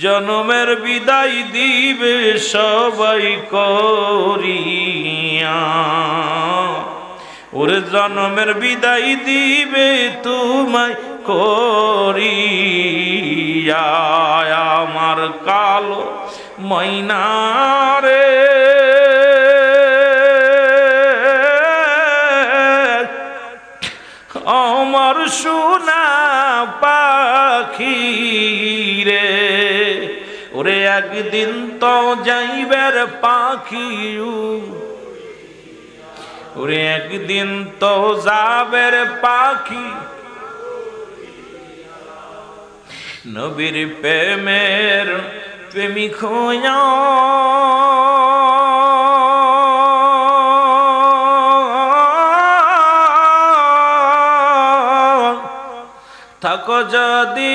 জনমের বিদায় দিবে সবাই করিয়া, ওরে জনমের বিদায় দিবে তোমায় করিয়া। আমার কালো ময়না রে, আমার সোনা পাখি রে, ওরে একদিন তো যাইবের পাখি, ওরে একদিন তো যাবের পাখি, নবীর প্রেমের প্রেমিক হইয়া থাকো যদি